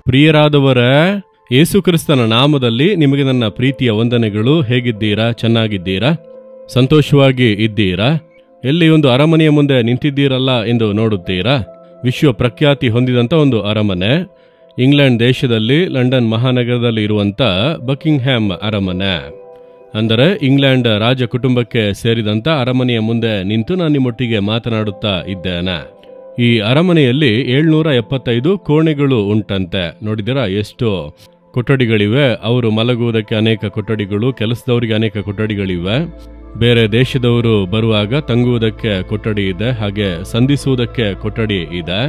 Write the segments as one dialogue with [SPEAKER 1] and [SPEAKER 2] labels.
[SPEAKER 1] ಪ್ರಿಯರಾದವರ, ಯೇಸು ಕ್ರಿಸ್ತನ ನಾಮದಲ್ಲಿ ನಿಮಗೆ ನನ್ನ ಪ್ರೀತಿಯ ವಂದನೆಗಳು. ಹೇಗಿದ್ದೀರಾ? ಚೆನ್ನಾಗಿದ್ದೀರಾ? ಸಂತೋಷವಾಗಿ ಇದ್ದೀರಾ? ಎಲ್ಲಿ ಒಂದು ಅರಮನೆಯ ಮುಂದೆ ನಿಂತಿದ್ದೀರಲ್ಲ ಎಂದು ನೋಡುತ್ತೀರಾ? ವಿಶ್ವ ಪ್ರಖ್ಯಾತಿ ಹೊಂದಿದಂಥ ಒಂದು ಅರಮನೆ, ಇಂಗ್ಲೆಂಡ್ ದೇಶದಲ್ಲಿ ಲಂಡನ್ ಮಹಾನಗರದಲ್ಲಿ ಇರುವಂಥ ಬಕಿಂಗ್ಹ್ಯಾಮ್ ಅರಮನೆ. ಅಂದರೆ ಇಂಗ್ಲೆಂಡ್ ರಾಜ ಕುಟುಂಬಕ್ಕೆ ಸೇರಿದಂಥ ಅರಮನೆಯ ಮುಂದೆ ನಿಂತು ನಾನು ನಿಮ್ಮೊಟ್ಟಿಗೆ ಮಾತನಾಡುತ್ತಾ ಇದ್ದೇನೆ. ಈ ಅರಮನೆಯಲ್ಲಿ 775 ಕೋಣೆಗಳು ಉಂಟಂತೆ. ನೋಡಿದಿರಾ ಎಷ್ಟು ಕೊಠಡಿಗಳಿವೆ? ಅವರು ಮಲಗುವುದಕ್ಕೆ ಅನೇಕ ಕೊಠಡಿಗಳು, ಕೆಲಸದವರಿಗೆ ಅನೇಕ ಕೊಠಡಿಗಳಿವೆ. ಬೇರೆ ದೇಶದವರು ಬರುವಾಗ ತಂಗುವುದಕ್ಕೆ ಕೊಠಡಿ ಇದೆ, ಹಾಗೆ ಸಂಧಿಸುವುದಕ್ಕೆ ಕೊಠಡಿ ಇದೆ.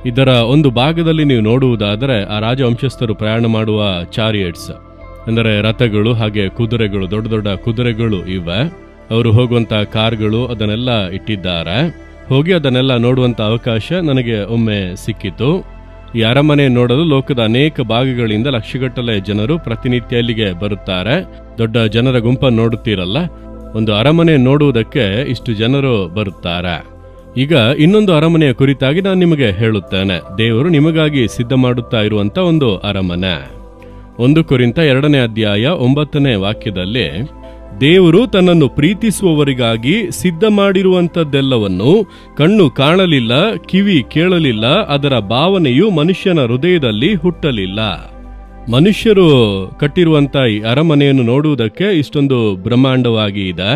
[SPEAKER 1] ಇದರ ಒಂದು ಭಾಗದಲ್ಲಿ ನೀವು ನೋಡುವುದಾದರೆ ಆ ರಾಜವಂಶಸ್ಥರು ಪ್ರಯಾಣ ಮಾಡುವ ಚಾರಿಯಟ್ಸ್, ಅಂದರೆ ರಥಗಳು, ಹಾಗೆ ಕುದುರೆಗಳು, ದೊಡ್ಡ ದೊಡ್ಡ ಕುದುರೆಗಳು ಇವೆ. ಅವರು ಹೋಗುವಂಥ ಕಾರ್ಗಳು ಅದನ್ನೆಲ್ಲ ಇಟ್ಟಿದ್ದಾರೆ. ಹೋಗಿ ಅದನ್ನೆಲ್ಲ ನೋಡುವಂಥ ಅವಕಾಶ ನನಗೆ ಒಮ್ಮೆ ಸಿಕ್ಕಿತು. ಈ ಅರಮನೆ ನೋಡಲು ಲೋಕದ ಅನೇಕ ಭಾಗಗಳಿಂದ ಲಕ್ಷಗಟ್ಟಲೆ ಜನರು ಪ್ರತಿನಿತ್ಯ ಇಲ್ಲಿಗೆ ಬರುತ್ತಾರೆ. ದೊಡ್ಡ ಜನರ ಗುಂಪನ್ನು ನೋಡುತ್ತೀರಲ್ಲ, ಒಂದು ಅರಮನೆ ನೋಡುವುದಕ್ಕೆ ಇಷ್ಟು ಜನರು ಬರುತ್ತಾರೆ. ಈಗ ಇನ್ನೊಂದು ಅರಮನೆಯ ಕುರಿತಾಗಿ ನಾನು ನಿಮಗೆ ಹೇಳುತ್ತೇನೆ. ದೇವರು ನಿಮಗಾಗಿ ಸಿದ್ಧ ಮಾಡುತ್ತಾ ಇರುವಂತ ಒಂದು ಅರಮನೆ. 1 ಕೊರಿಂಥ 2ನೇ ಅಧ್ಯಾಯ 9ನೇ ವಾಕ್ಯದಲ್ಲಿ, ದೇವರು ತನ್ನನ್ನು ಪ್ರೀತಿಸುವವರಿಗಾಗಿ ಸಿದ್ಧ ಮಾಡಿರುವಂಥದ್ದೆಲ್ಲವನ್ನು ಕಣ್ಣು ಕಾಣಲಿಲ್ಲ, ಕಿವಿ ಕೇಳಲಿಲ್ಲ, ಅದರ ಭಾವನೆಯು ಮನುಷ್ಯನ ಹೃದಯದಲ್ಲಿ ಹುಟ್ಟಲಿಲ್ಲ. ಮನುಷ್ಯರು ಕಟ್ಟಿರುವಂತ ಈ ಅರಮನೆಯನ್ನು ನೋಡುವುದಕ್ಕೆ ಇಷ್ಟೊಂದು ಬ್ರಹ್ಮಾಂಡವಾಗಿ ಇದೆ.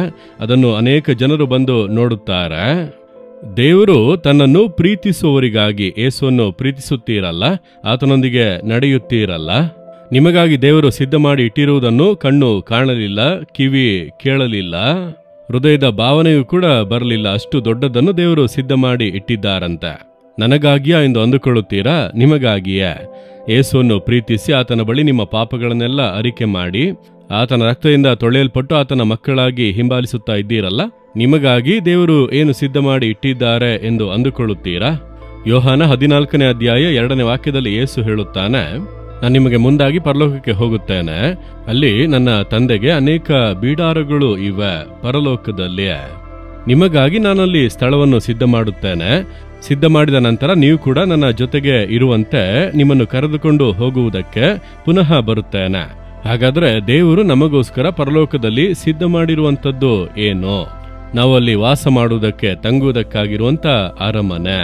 [SPEAKER 1] ಅದನ್ನು ಅನೇಕ ಜನರು ಬಂದು ನೋಡುತ್ತಾರೆ. ದೇವರು ತನ್ನನ್ನು ಪ್ರೀತಿಸುವವರಿಗಾಗಿ, ಯೇಸುವನ್ನು ಪ್ರೀತಿಸುತ್ತೀರಲ್ಲ, ಆತನೊಂದಿಗೆ ನಡೆಯುತ್ತೀರಲ್ಲ, ನಿಮಗಾಗಿ ದೇವರು ಸಿದ್ಧ ಮಾಡಿ ಇಟ್ಟಿರುವುದನ್ನು ಕಣ್ಣು ಕಾಣಲಿಲ್ಲ, ಕಿವಿ ಕೇಳಲಿಲ್ಲ, ಹೃದಯದ ಭಾವನೆಯೂ ಕೂಡ ಬರಲಿಲ್ಲ. ಅಷ್ಟು ದೊಡ್ಡದನ್ನು ದೇವರು ಸಿದ್ಧ ಮಾಡಿ ಇಟ್ಟಿದ್ದಾರಂತೆ. ನನಗಾಗಿಯಾ ಎಂದು ಅಂದುಕೊಳ್ಳುತ್ತೀರಾ? ನಿಮಗಾಗಿಯೇ. ಯೇಸುವನ್ನು ಪ್ರೀತಿಸಿ ಆತನ ಬಳಿ ನಿಮ್ಮ ಪಾಪಗಳನ್ನೆಲ್ಲ ಅರಿಕೆ ಮಾಡಿ ಆತನ ರಕ್ತದಿಂದ ತೊಳೆಯಲ್ಪಟ್ಟು ಆತನ ಮಕ್ಕಳಾಗಿ ಹಿಂಬಾಲಿಸುತ್ತಾ ಇದ್ದೀರಲ್ಲ, ನಿಮಗಾಗಿ ದೇವರು ಏನು ಸಿದ್ಧ ಮಾಡಿ ಇಟ್ಟಿದ್ದಾರೆ ಎಂದು ಅಂದುಕೊಳ್ಳುತ್ತೀರಾ? ಯೋಹಾನ 14ನೇ ಅಧ್ಯಾಯ 2ನೇ ವಾಕ್ಯದಲ್ಲಿ ಯೇಸು ಹೇಳುತ್ತಾನೆ, ನಾನು ನಿಮಗೆ ಮುಂದಾಗಿ ಪರಲೋಕಕ್ಕೆ ಹೋಗುತ್ತೇನೆ, ಅಲ್ಲಿ ನನ್ನ ತಂದೆಗೆ ಅನೇಕ ಬೀಡಾರಗಳು ಇವೆ ಪರಲೋಕದಲ್ಲಿ. ನಿಮಗಾಗಿ ನಾನಲ್ಲಿ ಸ್ಥಳವನ್ನು ಸಿದ್ಧ ಮಾಡುತ್ತೇನೆ. ಸಿದ್ಧ ಮಾಡಿದ ನಂತರ ನೀವು ಕೂಡ ನನ್ನ ಜೊತೆಗೆ ಇರುವಂತೆ ನಿಮ್ಮನ್ನು ಕರೆದುಕೊಂಡು ಹೋಗುವುದಕ್ಕೆ ಪುನಃ ಬರುತ್ತೇನೆ. ಹಾಗಾದ್ರೆ ದೇವರು ನಮಗೋಸ್ಕರ ಪರಲೋಕದಲ್ಲಿ ಸಿದ್ಧ ಮಾಡಿರುವಂಥದ್ದು ಏನು? ನಾವು ಅಲ್ಲಿ ವಾಸ ಮಾಡುವುದಕ್ಕೆ, ತಂಗುವುದಕ್ಕಾಗಿರುವಂತ ಅರಮನೆ.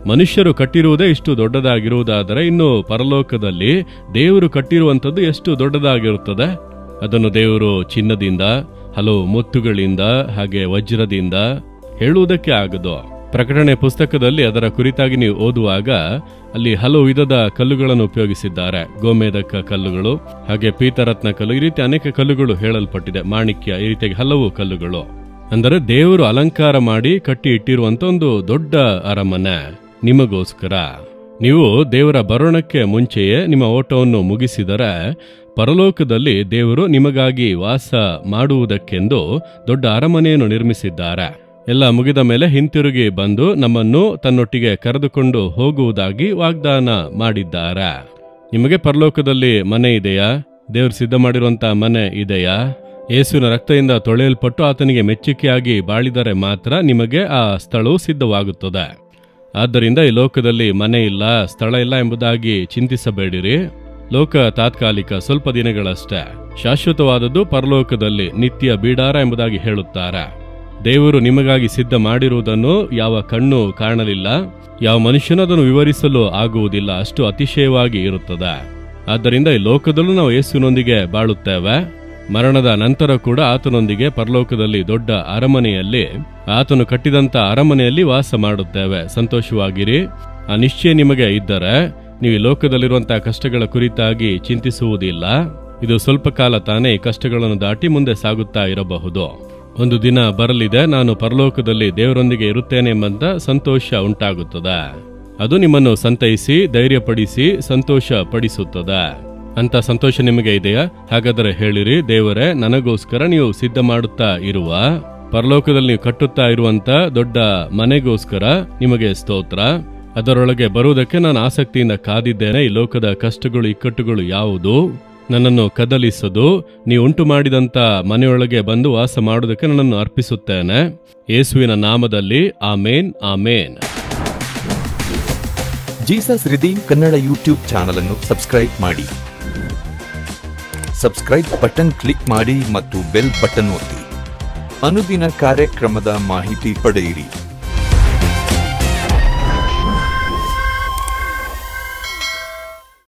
[SPEAKER 1] ಮನುಷ್ಯರು ಕಟ್ಟಿರುವುದೇ ಇಷ್ಟು ದೊಡ್ಡದಾಗಿರುವುದಾದರೆ ಇನ್ನು ಪರಲೋಕದಲ್ಲಿ ದೇವರು ಕಟ್ಟಿರುವಂಥದ್ದು ಎಷ್ಟು ದೊಡ್ಡದಾಗಿರುತ್ತದೆ? ಅದನ್ನು ದೇವರು ಚಿನ್ನದಿಂದ, ಹಲವು ಮುತ್ತುಗಳಿಂದ, ಹಾಗೆ ವಜ್ರದಿಂದ ಹೇಳುವುದಕ್ಕೆ ಆಗದು. ಪ್ರಕಟಣೆ ಪುಸ್ತಕದಲ್ಲಿ ಅದರ ಕುರಿತಾಗಿ ನೀವು ಓದುವಾಗ ಅಲ್ಲಿ ಹಲವು ವಿಧದ ಕಲ್ಲುಗಳನ್ನು ಉಪಯೋಗಿಸಿದ್ದಾರೆ. ಗೋಮೇಧಕ ಕಲ್ಲುಗಳು, ಹಾಗೆ ಪೀತರತ್ನ ಕಲ್ಲು, ಈ ರೀತಿ ಅನೇಕ ಕಲ್ಲುಗಳು ಹೇಳಲ್ಪಟ್ಟಿದೆ. ಮಾಣಿಕ್ಯ, ಈ ರೀತಿಯಾಗಿ ಹಲವು ಕಲ್ಲುಗಳು. ಅಂದರೆ ದೇವರು ಅಲಂಕಾರ ಮಾಡಿ ಕಟ್ಟಿ ಇಟ್ಟಿರುವಂತ ಒಂದು ದೊಡ್ಡ ಅರಮನೆ ನಿಮಗೋಸ್ಕರ. ನೀವು ದೇವರ ಬರೋಣಕ್ಕೆ ಮುಂಚೆಯೇ ನಿಮ್ಮ ಓಟವನ್ನು ಮುಗಿಸಿದರೆ ಪರಲೋಕದಲ್ಲಿ ದೇವರು ನಿಮಗಾಗಿ ವಾಸ ಮಾಡುವುದಕ್ಕೆಂದು ದೊಡ್ಡ ಅರಮನೆಯನ್ನು ನಿರ್ಮಿಸಿದ್ದಾರೆ. ಎಲ್ಲ ಮುಗಿದ ಮೇಲೆ ಹಿಂತಿರುಗಿ ಬಂದು ನಮ್ಮನ್ನು ತನ್ನೊಟ್ಟಿಗೆ ಕರೆದುಕೊಂಡು ಹೋಗುವುದಾಗಿ ವಾಗ್ದಾನ ಮಾಡಿದ್ದಾರೆ. ನಿಮಗೆ ಪರಲೋಕದಲ್ಲಿ ಮನೆ ಇದೆಯಾ? ದೇವರು ಸಿದ್ಧ ಮಾಡಿರುವಂತಹ ಮನೆ ಇದೆಯಾ? ಯೇಸುವಿನ ರಕ್ತದಿಂದ ತೊಳೆಯಲ್ಪಟ್ಟು ಆತನಿಗೆ ಮೆಚ್ಚುಗೆಯಾಗಿ ಬಾಳಿದರೆ ಮಾತ್ರ ನಿಮಗೆ ಆ ಸ್ಥಳವು ಸಿದ್ಧವಾಗುತ್ತದೆ. ಆದ್ದರಿಂದ ಈ ಲೋಕದಲ್ಲಿ ಮನೆ ಇಲ್ಲ, ಸ್ಥಳ ಇಲ್ಲ ಎಂಬುದಾಗಿ ಚಿಂತಿಸಬೇಡಿರಿ. ಲೋಕ ತಾತ್ಕಾಲಿಕ, ಸ್ವಲ್ಪ ದಿನಗಳಷ್ಟೇ. ಶಾಶ್ವತವಾದದ್ದು ಪರಲೋಕದಲ್ಲಿ ನಿತ್ಯ ಬೀಡಾರ ಎಂಬುದಾಗಿ ಹೇಳುತ್ತಾರೆ. ದೇವರು ನಿಮಗಾಗಿ ಸಿದ್ಧ ಮಾಡಿರುವುದನ್ನು ಯಾವ ಕಣ್ಣು ಕಾಣಲಿಲ್ಲ, ಯಾವ ಮನುಷ್ಯನು ಅದನ್ನು ವಿವರಿಸಲು ಆಗುವುದಿಲ್ಲ, ಅಷ್ಟು ಅತಿಶಯವಾಗಿ ಇರುತ್ತದೆ. ಆದ್ದರಿಂದ ಈ ಲೋಕದಲ್ಲೂ ನಾವು ಯೇಸುವಿನೊಂದಿಗೆ ಬಾಳುತ್ತೇವೆ. ಮರಣದ ನಂತರ ಕೂಡ ಆತನೊಂದಿಗೆ ಪರಲೋಕದಲ್ಲಿ ದೊಡ್ಡ ಅರಮನೆಯಲ್ಲಿ, ಆತನು ಕಟ್ಟಿದಂತ ಅರಮನೆಯಲ್ಲಿ ವಾಸ ಮಾಡುತ್ತೇವೆ. ಸಂತೋಷವಾಗಿರಿ. ಆ ನಿಶ್ಚಯ ನಿಮಗೆ ಇದ್ದರೆ ನೀವು ಈ ಲೋಕದಲ್ಲಿರುವಂತಹ ಕಷ್ಟಗಳ ಕುರಿತಾಗಿ ಚಿಂತಿಸುವುದಿಲ್ಲ. ಇದು ಸ್ವಲ್ಪ ಕಾಲ ತಾನೇ. ಈ ಕಷ್ಟಗಳನ್ನು ದಾಟಿ ಮುಂದೆ ಸಾಗುತ್ತಾ ಇರಬಹುದು. ಒಂದು ದಿನ ಬರಲಿದೆ, ನಾನು ಪರಲೋಕದಲ್ಲಿ ದೇವರೊಂದಿಗೆ ಇರುತ್ತೇನೆ ಎಂಬಂತ ಸಂತೋಷ ಉಂಟಾಗುತ್ತದೆ. ಅದು ನಿಮ್ಮನ್ನು ಸಂತೈಸಿ, ಧೈರ್ಯಪಡಿಸಿ, ಸಂತೋಷ ಪಡಿಸುತ್ತದೆ. ಅಂತ ಸಂತೋಷ ನಿಮಗೆ ಇದೆಯಾ? ಹಾಗಾದರೆ ಹೇಳಿರಿ, ದೇವರೇ, ನನಗೋಸ್ಕರ ನೀವು ಸಿದ್ಧ ಮಾಡುತ್ತಾ ಇರುವ, ಪರಲೋಕದಲ್ಲಿ ನೀವು ಕಟ್ಟುತ್ತಾ ಇರುವಂತ ದೊಡ್ಡ ಮನೆಗೋಸ್ಕರ ನಿಮಗೆ ಸ್ತೋತ್ರ. ಅದರೊಳಗೆ ಬರುವುದಕ್ಕೆ ನಾನು ಆಸಕ್ತಿಯಿಂದ ಕಾದಿದ್ದೇನೆ. ಈ ಲೋಕದ ಕಷ್ಟಗಳು, ಇಕ್ಕಟ್ಟುಗಳು ಯಾವುದು ನನ್ನನ್ನು ಕದಲಿಸದು, ನೀವು ಉಂಟು ಮಾಡಿದಂಥ ಮನೆಯೊಳಗೆ ಬಂದು ವಾಸ ಮಾಡುವುದಕ್ಕೆ ನನ್ನನ್ನು ಅರ್ಪಿಸುತ್ತೇನೆ. ಯೇಸುವಿನ ನಾಮದಲ್ಲಿ amen, amen.
[SPEAKER 2] Jesus redeem Kannada YouTube channel ಅನ್ನು ಸಬ್ಸ್ಕ್ರೈಬ್ ಮಾಡಿ. ಸಬ್ಸ್ಕ್ರೈಬ್ ಬಟನ್ ಕ್ಲಿಕ್ ಮಾಡಿ ಮತ್ತು ಬೆಲ್ ಬಟನ್ ಒತ್ತಿ. ಅನುದಿನ ಕಾರ್ಯಕ್ರಮದ ಮಾಹಿತಿ ಪಡೆಯಿರಿ.